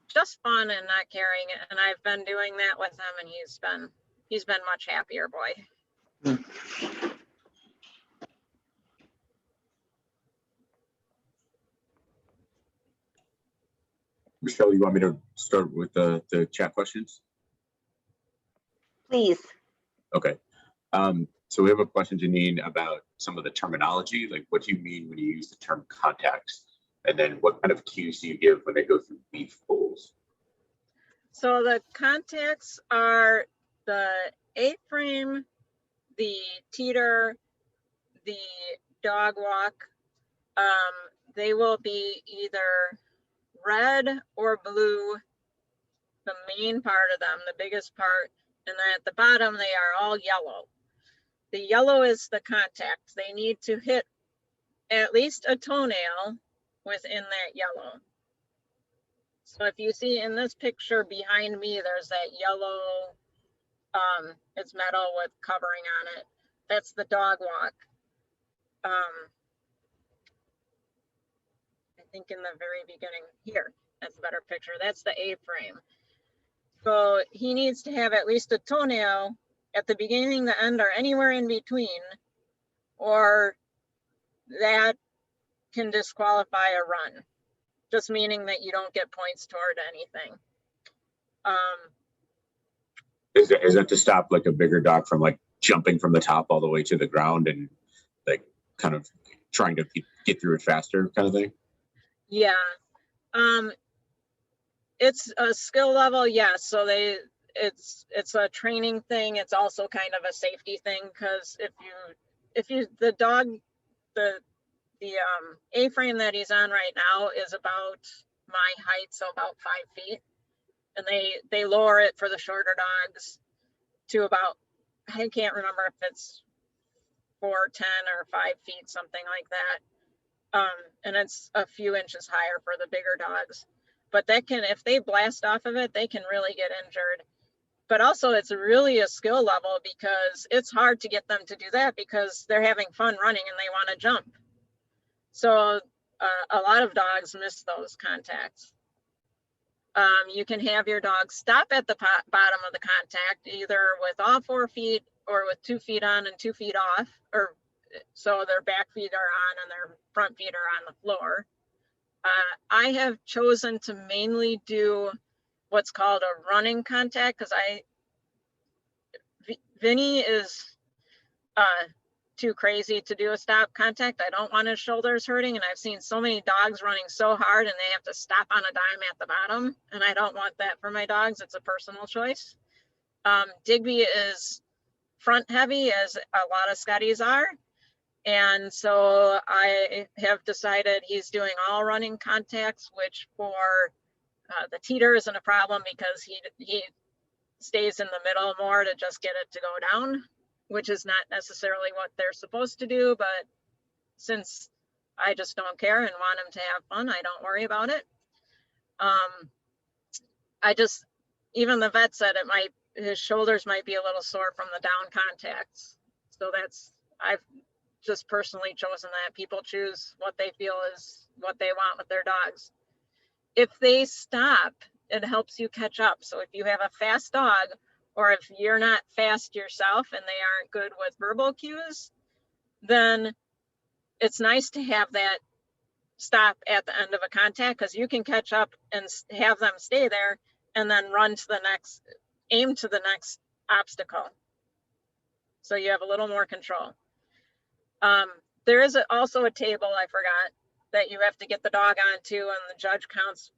just fun and not carrying it. And I've been doing that with him, and he's been much happier boy. Michelle, you want me to start with the chat questions? Please. Okay. So we have a question, Jeanine, about some of the terminology. Like, what do you mean when you use the term contacts? And then what kind of cues do you give when they go through beef pulls? So the contacts are the A-frame, the teeter, the dog walk. They will be either red or blue, the main part of them, the biggest part, and then at the bottom they are all yellow. The yellow is the contact. They need to hit at least a toenail within that yellow. So if you see in this picture behind me, there's that yellow, it's metal with covering on it. That's the dog walk. I think in the very beginning here, that's a better picture. That's the A-frame. So he needs to have at least a toenail at the beginning, the end, or anywhere in between, or that can disqualify a run, just meaning that you don't get points toward anything. Is that to stop like a bigger dog from like jumping from the top all the way to the ground and like kind of trying to get through it faster kind of thing? Yeah. It's a skill level, yes. So it's a training thing. It's also kind of a safety thing, because the dog, the A-frame that he's on right now is about my height, so about 5 feet, and they lower it for the shorter dogs to about, I can't remember if it's 4'10" or 5 feet, something like that. And it's a few inches higher for the bigger dogs. But that can, if they blast off of it, they can really get injured. but also it's really a skill level because it's hard to get them to do that because they're having fun running and they want to jump. So a lot of dogs miss those contacts. You can have your dog stop at the bottom of the contact, either with all 4 feet or with 2 feet on and 2 feet off, or so their back feet are on and their front feet are on the floor. I have chosen to mainly do what's called a running contact because Vinny is too crazy to do a stop contact. I don't want his shoulders hurting, and I've seen so many dogs running so hard and they have to stop on a dime at the bottom, and I don't want that for my dogs. It's a personal choice. Digby is front heavy, as a lot of Scotties are, and so I have decided he's doing all running contacts, which for the teeter isn't a problem because he stays in the middle more to just get it to go down, which is not necessarily what they're supposed to do, but since I just don't care and want him to have fun, I don't worry about it. Even the vet said his shoulders might be a little sore from the down contacts. So I've just personally chosen that. People choose what they feel is what they want with their dogs. If they stop, it helps you catch up. So if you have a fast dog, or if you're not fast yourself and they aren't good with verbal cues, then it's nice to have that stop at the end of a contact because you can catch up and have them stay there and then aim to the next obstacle. So you have a little more control. There is also a table, I forgot, that you have to get the dog onto, and the judge counts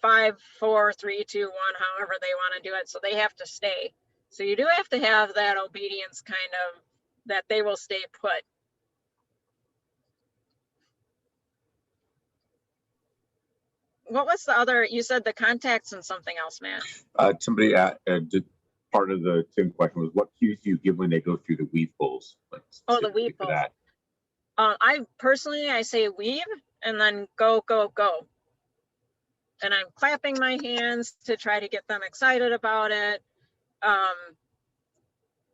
5, 4, 3, 2, 1, however they want to do it. So they have to stay. So you do have to have that obedience kind of, that they will stay put. What was the other, you said the contacts and something else, Matt? Somebody did part of the same question was, what cues do you give when they go through the weave pulls? Like, oh, the weave pulls. I say weave and then go, go, go. And I'm clapping my hands to try to get them excited about it.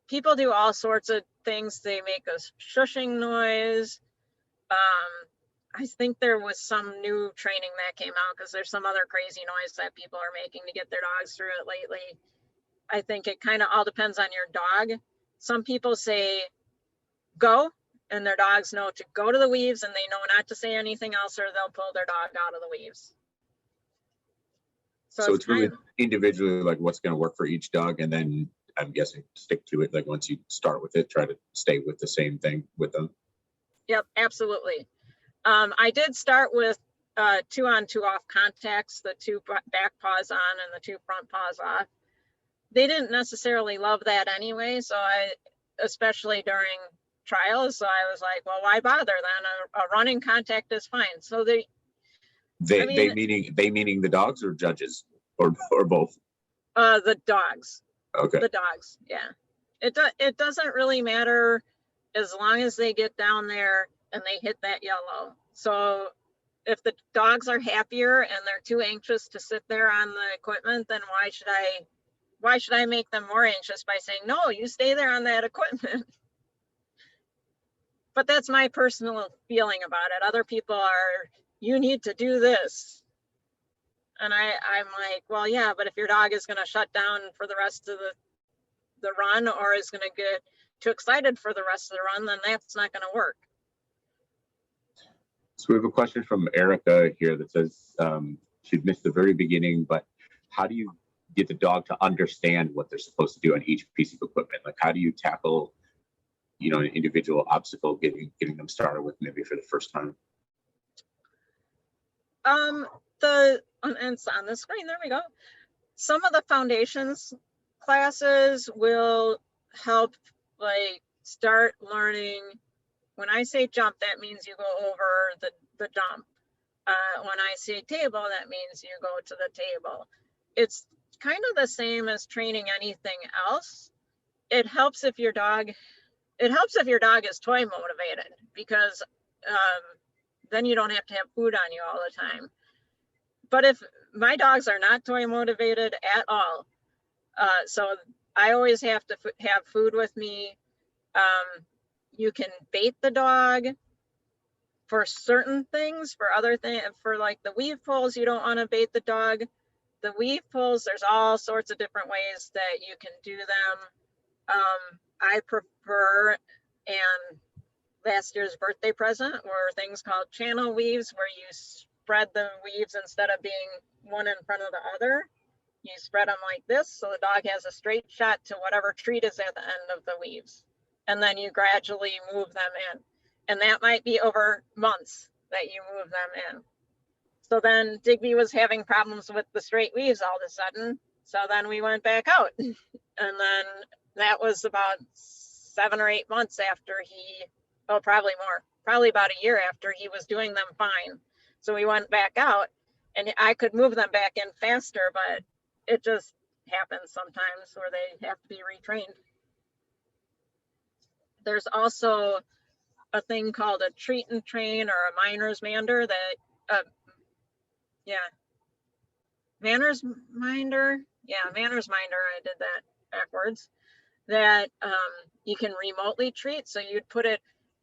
People do all sorts of things. They make a shushing noise. I think there was some new training that came out because there's some other crazy noise that people are making to get their dogs through it lately. I think it kind of all depends on your dog. Some people say go, and their dogs know to go to the weaves, and they know not to say anything else, or they'll pull their dog out of the weaves. So it's really individually like what's going to work for each dog, and then I'm guessing stick to it. Like once you start with it, try to stay with the same thing with them. Yep, absolutely. I did start with 2 on 2 off contacts, the 2 back paws on and the 2 front paws off. They didn't necessarily love that anyway, so especially during trials, so I was like, well, why bother then? A running contact is fine. So they meaning the dogs or judges or both? The dogs. Okay. The dogs, yeah. It doesn't really matter as long as they get down there and they hit that yellow. So if the dogs are happier and they're too anxious to sit there on the equipment, then why should I make them more anxious by saying, no, you stay there on that equipment? But that's my personal feeling about it. Other people are, you need to do this. And I'm like, well, yeah, but if your dog is going to shut down for the rest of the run, or is going to get too excited for the rest of the run, then that's not going to work. So we have a question from Erica here that says she'd missed the very beginning, but how do you get the dog to understand what they're supposed to do on each piece of equipment? Like, how do you tackle, an individual obstacle, getting them started with maybe for the first time? And it's on the screen, there we go. Some of the foundations classes will help start learning. When I say jump, that means you go over the jump. When I say table, that means you go to the table. It's kind of the same as training anything else. It helps if your dog is toy motivated, because then you don't have to have food on you all the time. But if my dogs are not toy motivated at all, So I always have to have food with me. You can bait the dog for certain things. For other things, for like the weave pulls, you don't want to bait the dog. The weave pulls, there's all sorts of different ways that you can do them. I prefer, and last year's birthday present were things called channel weaves, where you spread the weaves instead of being one in front of the other. You spread them like this, so the dog has a straight shot to whatever treat is at the end of the weaves. And then you gradually move them in. And that might be over months that you move them in. So then Digby was having problems with the straight weaves all of a sudden. So then we went back out. And then that was about 7 or 8 months after he, well, probably more, probably about a year after he was doing them fine. So we went back out and I could move them back in faster, but it just happens sometimes where they have to be retrained. There's also a thing called a treat and train or a miner's mander that, manners minder. Yeah, manners minder. I did that backwards. That you can remotely treat. So you'd put it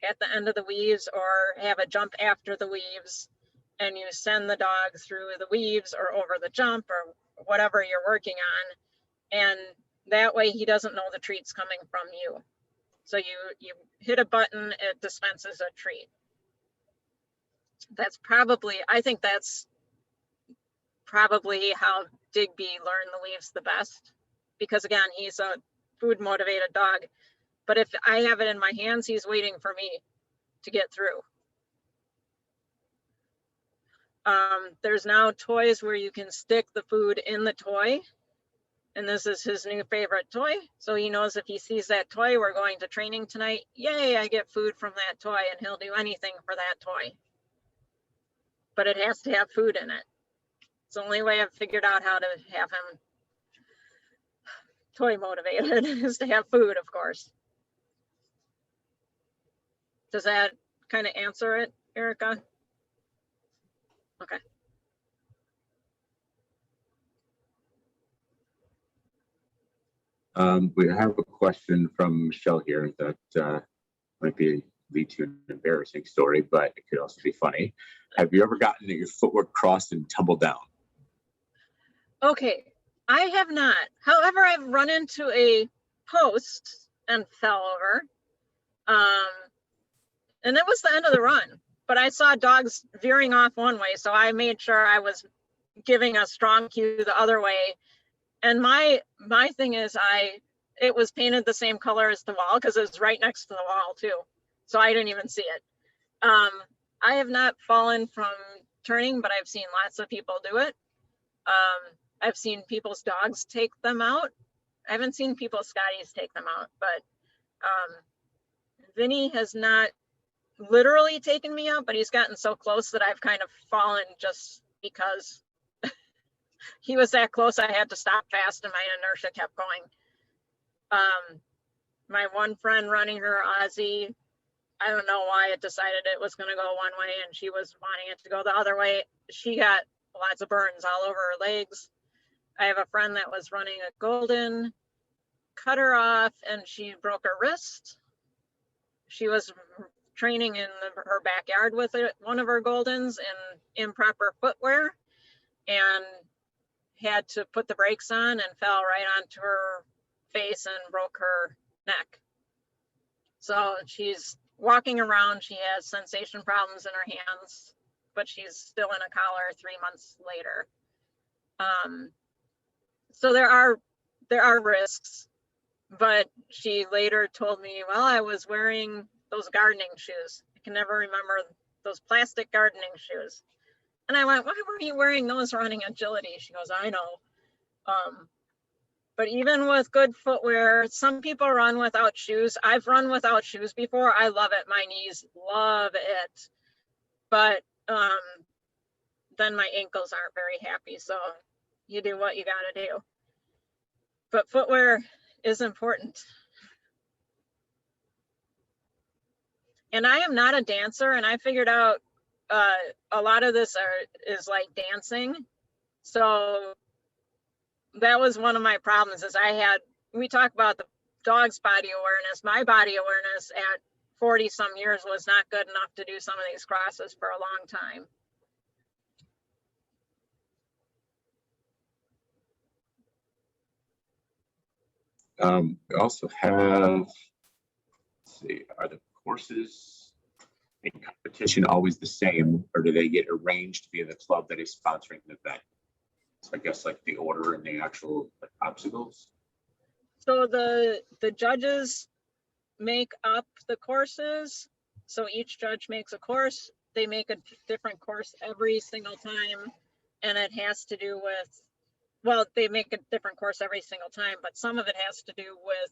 at the end of the weaves or have a jump after the weaves, and you send the dog through the weaves or over the jump or whatever you're working on. And that way he doesn't know the treat's coming from you. So you hit a button, it dispenses a treat. That's probably, I think that's probably how Digby learned the weaves the best, because again, he's a food motivated dog. But if I have it in my hands, he's waiting for me to get through. There's now toys where you can stick the food in the toy. And this is his new favorite toy. So he knows if he sees that toy, we're going to training tonight. Yay, I get food from that toy, and he'll do anything for that toy. But it has to have food in it. It's the only way I've figured out how to have him toy motivated is to have food, of course. Does that kind of answer it, Erica? Okay. We have a question from Michelle here that might lead to an embarrassing story, but it could also be funny. Have you ever gotten your footwork crossed and tumbled down? Okay, I have not. However, I've run into a post and fell over. And it was the end of the run, but I saw dogs veering off one way, so I made sure I was giving a strong cue the other way. And my thing is it was painted the same color as the wall because it was right next to the wall too. So I didn't even see it. I have not fallen from turning, but I've seen lots of people do it. I've seen people's dogs take them out. I haven't seen people's Scotties take them out, but Vinny has not literally taken me out, but he's gotten so close that I've kind of fallen just because he was that close. I had to stop fast and my inertia kept going. My one friend running her Aussie, I don't know why it decided it was going to go one way and she was wanting it to go the other way. She got lots of burns all over her legs. I have a friend that was running a golden, cut her off and she broke her wrist. She was training in her backyard with one of her Goldens in improper footwear and had to put the brakes on and fell right onto her face and broke her neck. So she's walking around. She has sensation problems in her hands, but she's still in a collar 3 months later. So there are risks, but she later told me, well, I was wearing those gardening shoes. I can never remember those plastic gardening shoes. And I went, why were you wearing those running agility? She goes, I know. But even with good footwear, some people run without shoes. I've run without shoes before. I love it. My knees love it. But then my ankles aren't very happy. So you do what you got to do. But footwear is important. And I am not a dancer, and I figured out a lot of this is like dancing. So that was one of my problems is we talk about the dog's body awareness. My body awareness at 40 some years was not good enough to do some of these crosses for a long time. We also have, let's see, are the courses in competition always the same, or do they get arranged via the club that is sponsoring the event? So I guess like the order and the actual obstacles. So the judges make up the courses. So each judge makes a course. They make a different course every single time. And it has to do with, well, they make a different course every single time, but some of it has to do with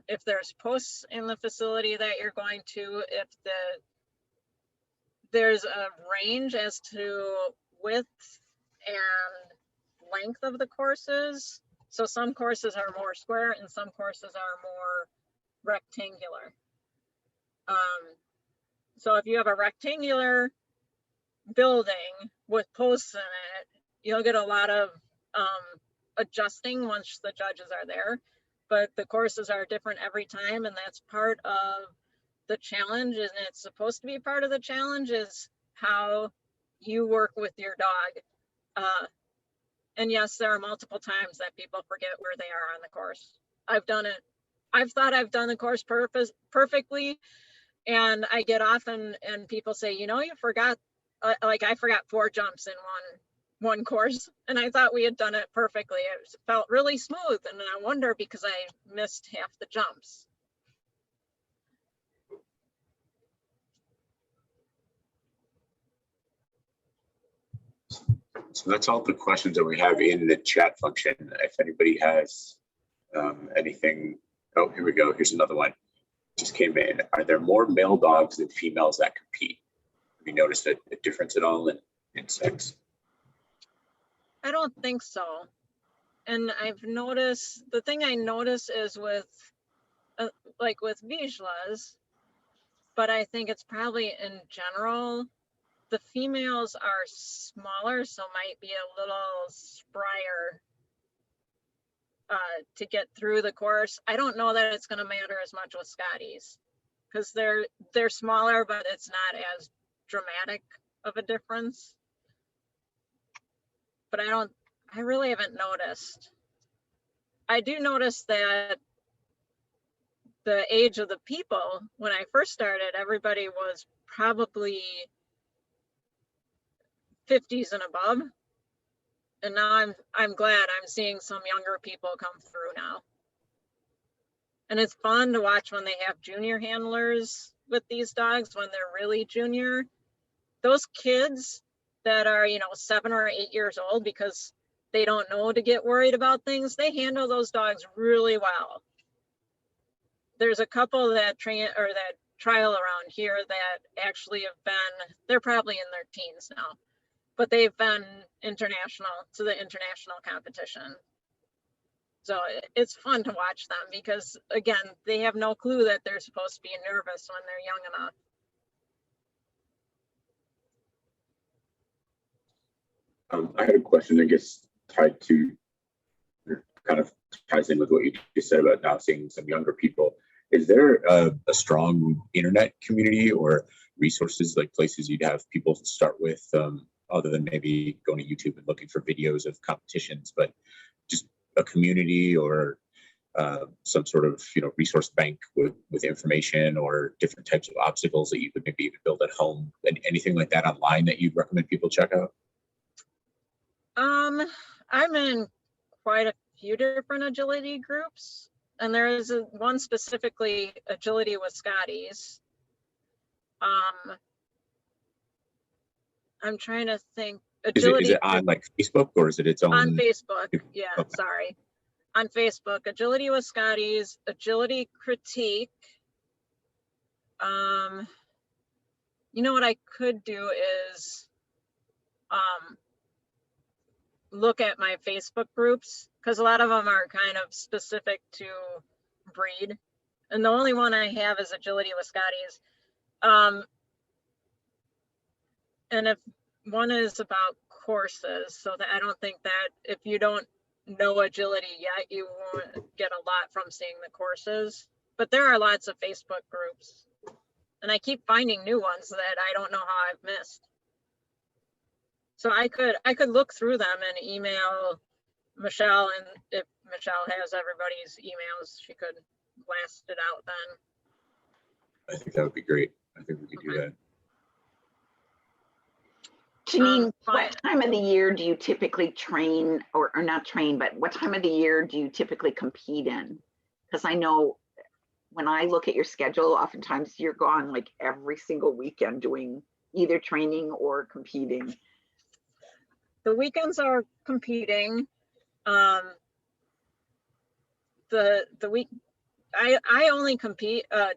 if there's posts in the facility that you're going to, if there's a range as to width and length of the courses. So some courses are more square and some courses are more rectangular. So if you have a rectangular building with posts in it, you'll get a lot of adjusting once the judges are there, but the courses are different every time, and that's part of the challenge, and it's supposed to be part of the challenge is how you work with your dog. And yes, there are multiple times that people forget where they are on the course. I've done it. I've thought I've done the course perfectly, and I get off and people say, you know, you forgot, like I forgot 4 jumps in one course, and I thought we had done it perfectly. It felt really smooth, and I wonder because I missed half the jumps. So that's all the questions that we have in the chat function. If anybody has anything, oh, here we go. Here's another one. Just came in. Are there more male dogs than females that compete? Have you noticed a difference at all in sex? I don't think so. And I've noticed, the thing I notice is with, like with Vizslas, but I think it's probably in general, the females are smaller, so might be a little sprier to get through the course. I don't know that it's going to matter as much with Scotties because they're smaller, but it's not as dramatic of a difference. But I really haven't noticed. I do notice that the age of the people, when I first started, everybody was probably 50s and above. And now I'm glad I'm seeing some younger people come through now. And it's fun to watch when they have junior handlers with these dogs when they're really junior. Those kids that are, 7 or 8 years old because they don't know to get worried about things, they handle those dogs really well. There's a couple that trial around here that actually have been, they're probably in their teens now, but they've been international to the international competition. So it's fun to watch them because again, they have no clue that they're supposed to be nervous when they're young enough. I had a question, I guess, tied to, kind of ties in with what you just said about now seeing some younger people. Is there a strong internet community or resources, like places you'd have people start with, other than maybe going to YouTube and looking for videos of competitions, but just a community or some sort of resource bank with information or different types of obstacles that you could maybe even build at home, and anything like that online that you'd recommend people check out? I'm in quite a few different agility groups, and there is one specifically, Agility with Scotties. I'm trying to think. Agility is it on like Facebook, or is it its own? On Facebook, yeah, okay. Sorry. On Facebook, Agility with Scotties, Agility Critique. What I could do is look at my Facebook groups, because a lot of them are kind of specific to breed. And the only one I have is Agility with Scotties. And if one is about courses, so that I don't think that if you don't know agility yet, you won't get a lot from seeing the courses, but there are lots of Facebook groups, and I keep finding new ones that I don't know how I've missed. So I could look through them and email Michelle, and if Michelle has everybody's emails, she could blast it out then. I think that would be great. I think we could do that. Janine, what time of the year do you typically train, or not train, but what time of the year do you typically compete in? Because I know when I look at your schedule, oftentimes you're gone like every single weekend doing either training or competing. The weekends are competing. The week I only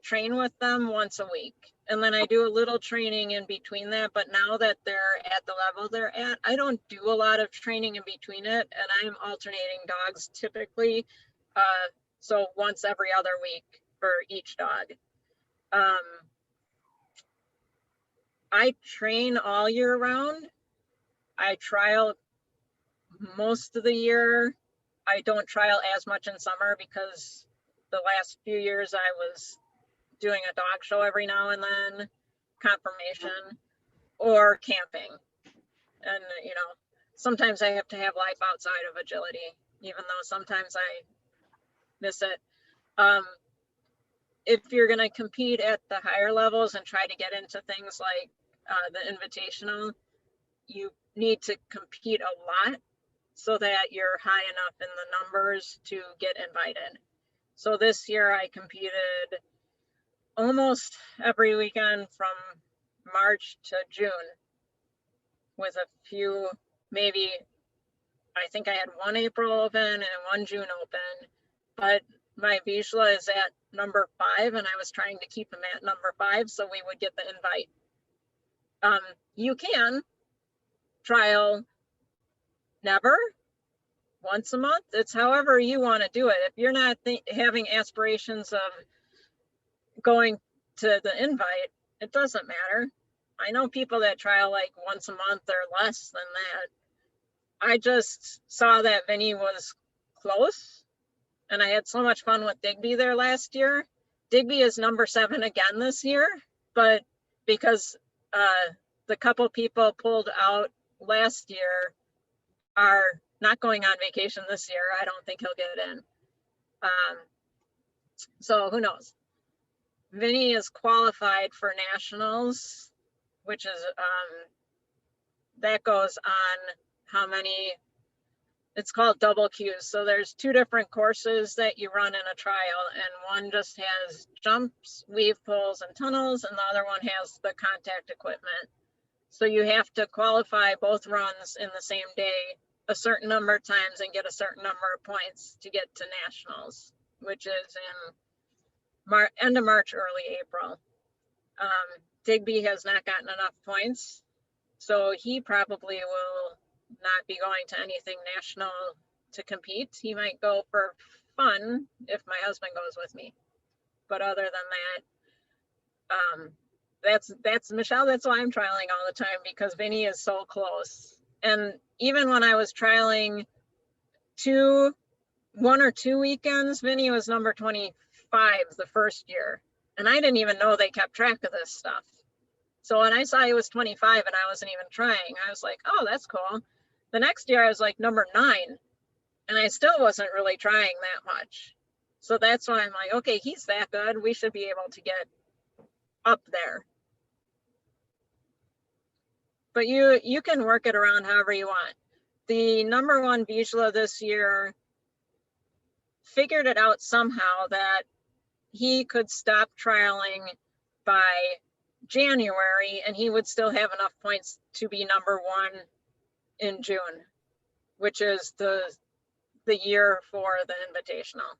train with them once a week, and then I do a little training in between that. But now that they're at the level they're at, I don't do a lot of training in between it, and I'm alternating dogs typically, so once every other week for each dog. I train all year round. I trial most of the year. I don't trial as much in summer because the last few years I was doing a dog show every now and then, confirmation, or camping. And, you know, sometimes I have to have life outside of agility, even though sometimes I miss it. If you're going to compete at the higher levels and try to get into things like the invitational, you need to compete a lot so that you're high enough in the numbers to get invited. So this year I competed almost every weekend from March to June, with a few, maybe, I think I had one April open and one June open, but my Vizsla is at number 5 and I was trying to keep him at number 5 so we would get the invite. You can trial never, once a month. It's however you want to do it. If you're not having aspirations of going to the invite, it doesn't matter. I know people that trial like once a month or less than that. I just saw that Vinny was close, and I had so much fun with Digby there last year. Digby is number 7 again this year, but because the couple people pulled out last year are not going on vacation this year, I don't think he'll get in. So who knows? Vinny is qualified for nationals, which is that goes on how many, it's called double Qs. So there's 2 different courses that you run in a trial, and one just has jumps, weave pulls, and tunnels, and the other one has the contact equipment. So you have to qualify both runs in the same day a certain number of times and get a certain number of points to get to nationals, which is in end of March, early April. Digby has not gotten enough points, so he probably will not be going to anything national to compete. He might go for fun if my husband goes with me, but other than that, that's Michelle. That's why I'm trialing all the time, because Vinny is so close. And even when I was trialing 1 or 2 weekends, Vinny was number 25 the first year, and I didn't even know they kept track of this stuff. So when I saw he was 25 and I wasn't even trying, I was like, oh, that's cool. The next year I was like number 9, and I still wasn't really trying that much. So that's why I'm like, okay, he's that good, we should be able to get up there. But you can work it around however you want. The number 1 Vizsla this year figured it out somehow that he could stop trialing by January and he would still have enough points to be number 1 in June, which is the year for the invitational.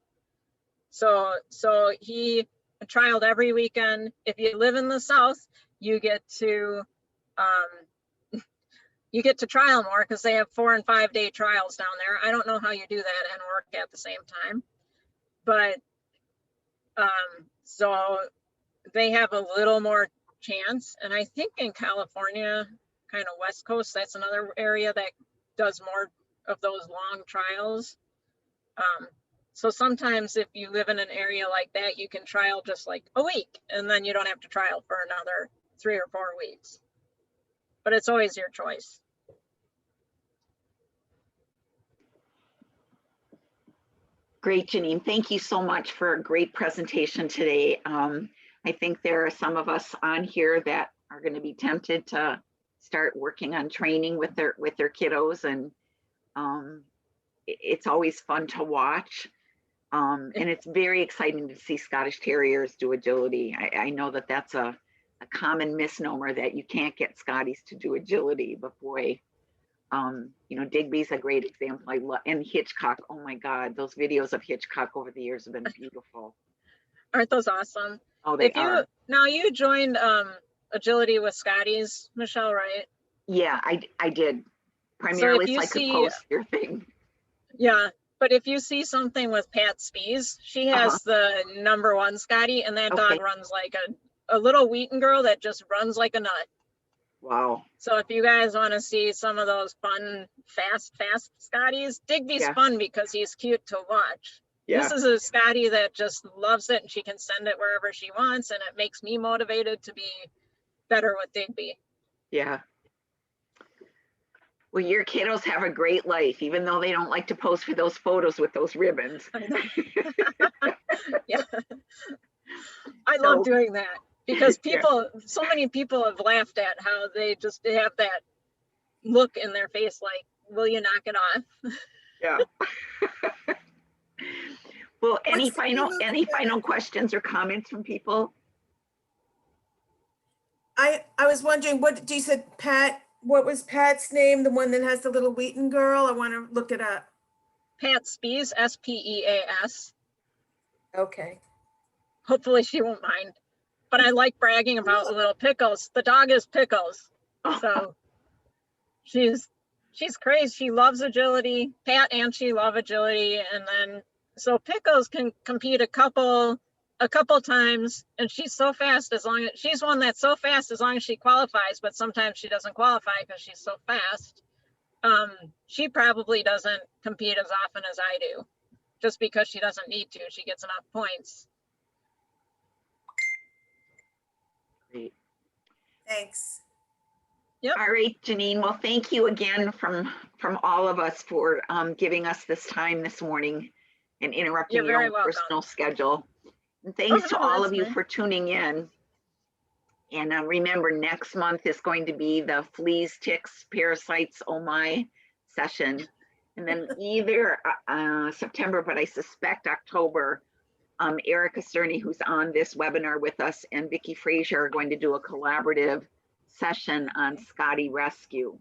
So he trialed every weekend. If you live in the South, you get to trial more because they have 4 and 5 day trials down there. I don't know how you do that and work at the same time, but so they have a little more chance. And I think in California, kind of West Coast, that's another area that does more of those long trials. So sometimes if you live in an area like that, you can trial just like a week, and then you don't have to trial for another 3 or 4 weeks. But it's always your choice. Great, Jeanine. Thank you so much for a great presentation today. I think there are some of us on here that are going to be tempted to start working on training with their kiddos, and it's always fun to watch. And it's very exciting to see Scottish Terriers do agility. I know that that's a common misnomer that you can't get Scotties to do agility, but boy, you know, Digby's a great example. I love, and Hitchcock. Oh my God, those videos of Hitchcock over the years have been beautiful. Aren't those awesome? Oh, they are. Now you joined agility with Scotties, Michelle, right? Yeah, I did. Primarily so I could post your thing. Yeah, but if you see something with Pat Spees, she has the #1 Scottie, and that dog runs like a little Wheaton girl that just runs like a nut. Wow. So if you guys want to see some of those fun, fast Scotties, Digby's fun because he's cute to watch. Yeah. This is a Scottie that just loves it, and she can send it wherever she wants, and it makes me motivated to be better with Digby. Yeah. Well, your kiddos have a great life, even though they don't like to pose for those photos with those ribbons. Yeah. I love doing that because people, so many people have laughed at how they just have that look in their face like, will you knock it off? Yeah. Well, any final questions or comments from people? I was wondering, what you said, Pat, what was Pat's name? The one that has the little Wheaton girl? I want to look it up. Pat Spees, S-P-E-A-S. Okay. Hopefully she won't mind. But I like bragging about the little Pickles. The dog is Pickles. So she's crazy. She loves agility. Pat and she love agility. And then so Pickles can compete a couple times, and she's so fast she's one that's so fast as long as she qualifies, but sometimes she doesn't qualify because she's so fast. She probably doesn't compete as often as I do, just because she doesn't need to. She gets enough points. Great. Thanks. Yep. All right, Jeanine. Well, thank you again from all of us for giving us this time this morning and interrupting your own personal schedule. And thanks to all of you for tuning in. And remember, next month is going to be the fleas, ticks, parasites, oh my session. And then either September, but I suspect October, Erica Cerny, who's on this webinar with us, and Vicki Frazier are going to do a collaborative session on Scottie rescue.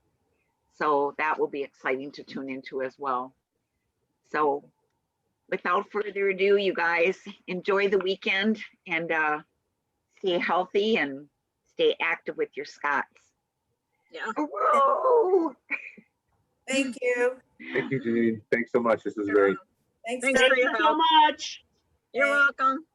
So that will be exciting to tune into as well. So without further ado, you guys enjoy the weekend and stay healthy and stay active with your Scots. Yeah. Whoa. Thank you. Thank you, Jeanine. Thanks so much. This was great. Thanks for your help. So much. You're welcome.